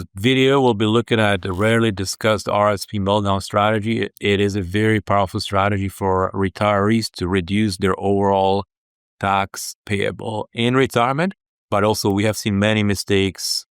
this video, we'll be looking at the rarely discussed RRSP meltdown strategy. It is a very powerful strategy for retirees to reduce their overall tax payable in retirement. But also we have seen many mistakes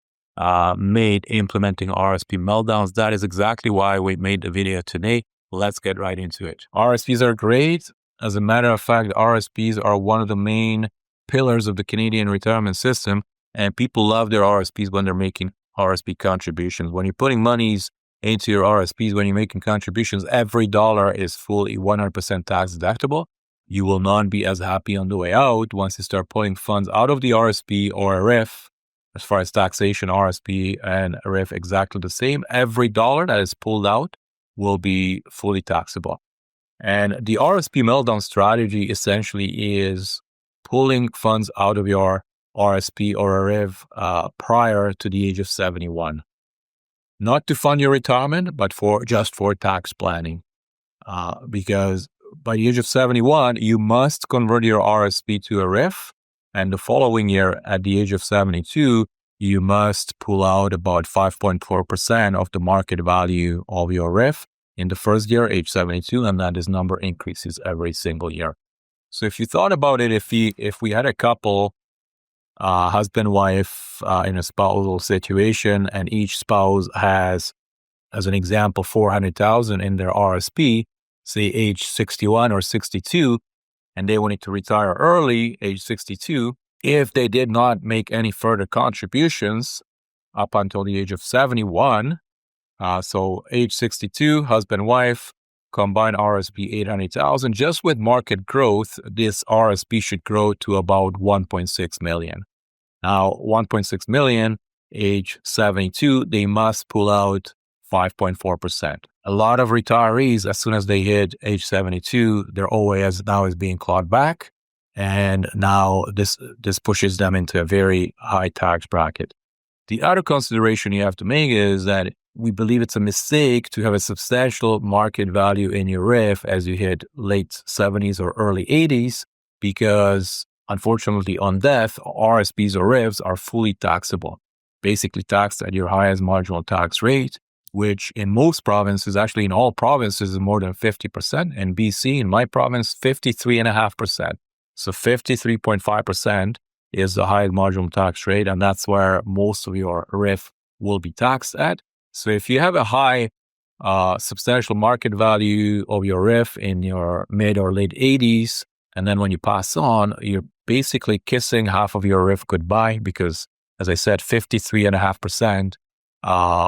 made implementing RRSP meltdowns. That is exactly why we made the video today. Let's get right into it. RRSPs are great. As a matter of fact, RRSPs are one of the main pillars of the Canadian retirement system, and people love their RRSPs when they're making RRSP contributions. When you're putting monies into your RRSPs, when you're making contributions, every dollar is fully 100% tax deductible. You will not be as happy on the way out once you start pulling funds out of the RRSP or a RIF. As far as taxation, RRSP and a RIF exactly the same. Every dollar that is pulled out will be fully taxable. And the RRSP meltdown strategy essentially is pulling funds out of your RRSP or a RIF prior to the age of 71. Not to fund your retirement, but just for tax planning. Because by the age of 71, you must convert your RRSP to a RIF. And the following year, at the age of 72, you must pull out about 5.4% of the market value of your RIF in the first year, age 72, and then this number increases every single year. So if you thought about it, if we had a couple, husband, wife, in a spousal situation, and each spouse has, as an example, 400,000 in their RRSP, say age 61 or 62, and they wanted to retire early, age 62, if they did not make any further contributions up until the age of 71, so age 62, husband, wife, combined RRSP 800,000, just with market growth, this RRSP should grow to about 1.6 million. Now, 1.6 million, age 72, they must pull out 5.4%. A lot of retirees, as soon as they hit age 72, their OAS now is being clawed back. And now this pushes them into a very high tax bracket. The other consideration you have to make is that we believe it's a mistake to have a substantial market value in your RIF as you hit late 70s or early 80s, because unfortunately on death, RRSPs or RIFs are fully taxable, basically taxed at your highest marginal tax rate, which in most provinces, actually in all provinces, is more than 50%. In BC, in my province, 53.5%. So 53.5% is the highest marginal tax rate, and that's where most of your RIF will be taxed at. So if you have a high, substantial market value of your RIF in your mid or late 80s, and then when you pass on, you're basically kissing half of your RIF goodbye because, as I said, 53.5%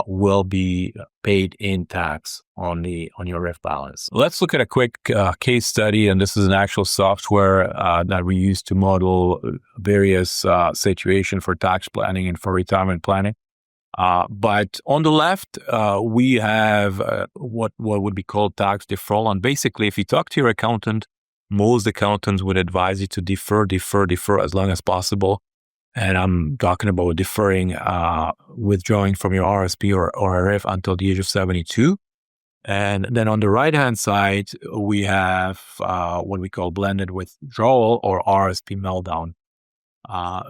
will be paid in tax on your RIF balance. Let's look at a quick case study, and this is an actual software that we use to model various situations for tax planning and for retirement planning. But on the left, we have what would be called tax deferral. And basically, if you talk to your accountant, most accountants would advise you to defer as long as possible. And I'm talking about deferring, withdrawing from your RRSP or a RIF until the age of 72. And then on the right-hand side, we have what we call blended withdrawal or RRSP meltdown.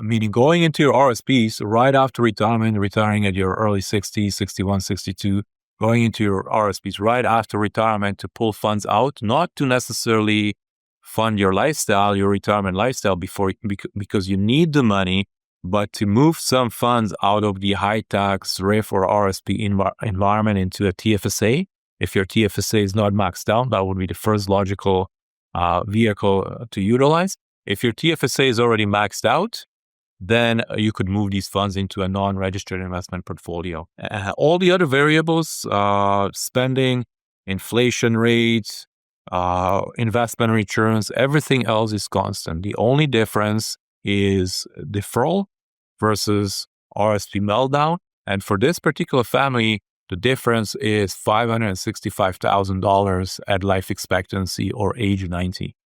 Meaning going into your RRSPs right after retirement, retiring at your early 60s, 61, 62, going into your RRSPs right after retirement to pull funds out, not to necessarily fund your lifestyle, your retirement lifestyle because you need the money, but to move some funds out of the high tax RIF or RRSP environment into a TFSA. If your TFSA is not maxed out, that would be the first logical vehicle to utilize. If your TFSA is already maxed out, then you could move these funds into a non-registered investment portfolio. All the other variables, spending, inflation rates, investment returns, everything else is constant. The only difference is deferral versus RRSP meltdown. And for this particular family, the difference is $565,000 at life expectancy or age 90.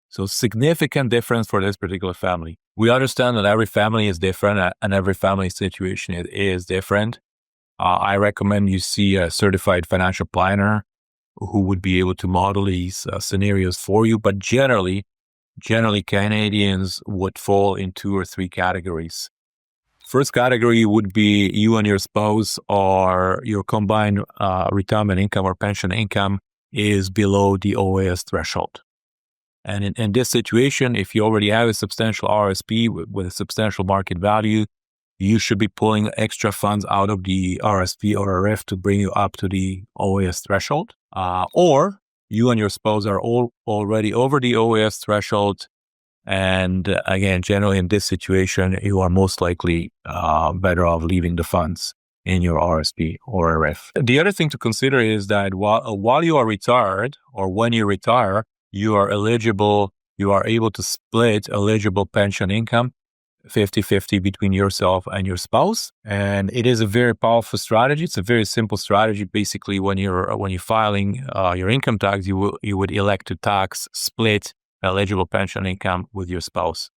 So significant difference for this particular family. We understand that every family is different and every family situation is different. I recommend you see a certified financial planner who would be able to model these scenarios for you. But generally Canadians would fall in 2 or 3 categories. First category would be you and your spouse, or your combined retirement income or pension income is below the OAS threshold. And in this situation, if you already have a substantial RSP with a substantial market value, you should be pulling extra funds out of the RSP or RF to bring you up to the OAS threshold. Or you and your spouse are already over the OAS threshold. And again, generally in this situation, you are most likely better off leaving the funds in your RSP or RF. The other thing to consider is that while you are retired, or when you retire, you are able to split eligible pension income 50-50 between yourself and your spouse. And it is a very powerful strategy. It's a very simple strategy. Basically, when you're filing your income tax, you would elect to tax split eligible pension income with your spouse.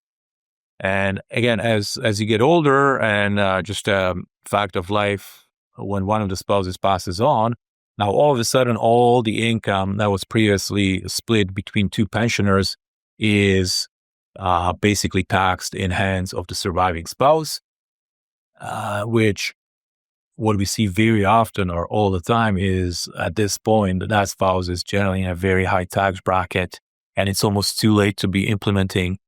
And again, as you get older, and just a fact of life, when one of the spouses passes on, now all of a sudden, all the income that was previously split between two pensioners is basically taxed in hands of the surviving spouse, which what we see very often or all the time is at this point, that spouse is generally in a very high tax bracket, and it's almost too late to be implementing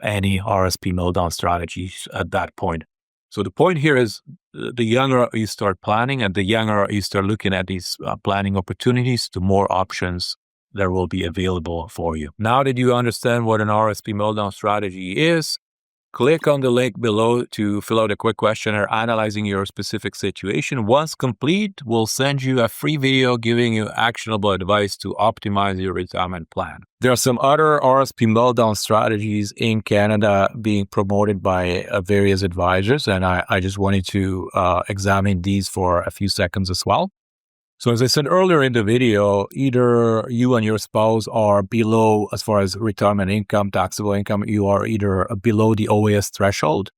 any RSP meltdown strategies at that point. So the point here is the younger you start planning and the younger you start looking at these planning opportunities, the more options there will be available for you. Now that you understand what an RSP meltdown strategy is, click on the link below to fill out a quick questionnaire analyzing your specific situation. Once complete, we'll send you a free video giving you actionable advice to optimize your retirement plan. There are some other RSP meltdown strategies in Canada being promoted by various advisors, and I just wanted to examine these for a few seconds as well. So as I said earlier in the video, either you and your spouse are below, as far as retirement income, taxable income, you are either below the OAS threshold.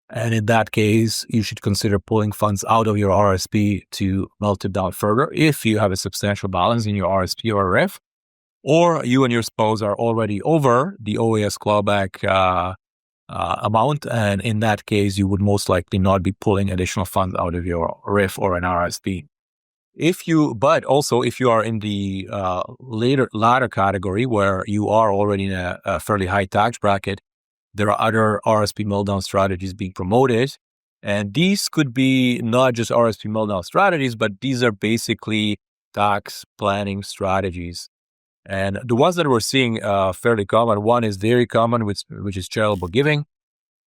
And in that case, you should consider pulling funds out of your RSP to melt it down further if you have a substantial balance in your RSP or RF. Or you and your spouse are already over the OAS clawback amount. And in that case, you would most likely not be pulling additional funds out of your RIF or an RSP. But also if you are in the latter category where you are already in a fairly high tax bracket, there are other RSP meltdown strategies being promoted. And these could be not just RSP meltdown strategies, but these are basically tax planning strategies. And the ones that we're seeing fairly common, one is very common, which is charitable giving.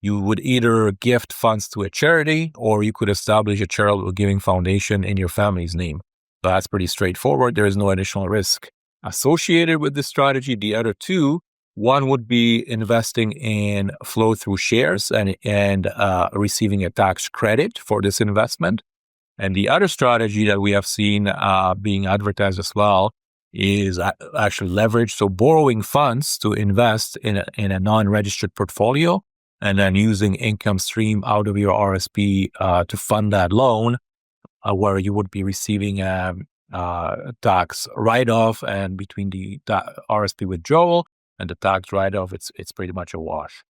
You would either gift funds to a charity, or you could establish a charitable giving foundation in your family's name. So that's pretty straightforward. There is no additional risk associated with this strategy. The other two, one would be investing in flow-through shares and receiving a tax credit for this investment. And the other strategy that we have seen being advertised as well is actually leverage. So borrowing funds to invest in a non-registered portfolio, and then using income stream out of your RSP to fund that loan, where you would be receiving a tax write-off, and between the RSP withdrawal and the tax write-off, it's pretty much a wash.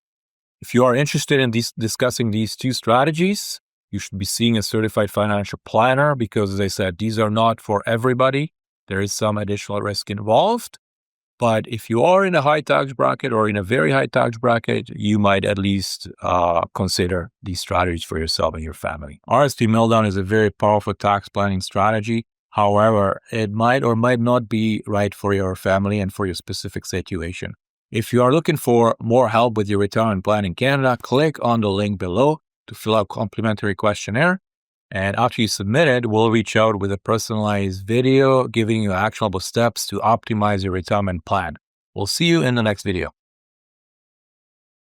If you are interested in discussing these two strategies, you should be seeing a certified financial planner, because as I said, these are not for everybody. There is some additional risk involved. But if you are in a high tax bracket or in a very high tax bracket, you might at least consider these strategies for yourself and your family. RSP meltdown is a very powerful tax planning strategy. However, it might or might not be right for your family and for your specific situation. If you are looking for more help with your retirement plan in Canada, click on the link below to fill out a complimentary questionnaire. And after you submit it, we'll reach out with a personalized video giving you actionable steps to optimize your retirement plan. We'll see you in the next video.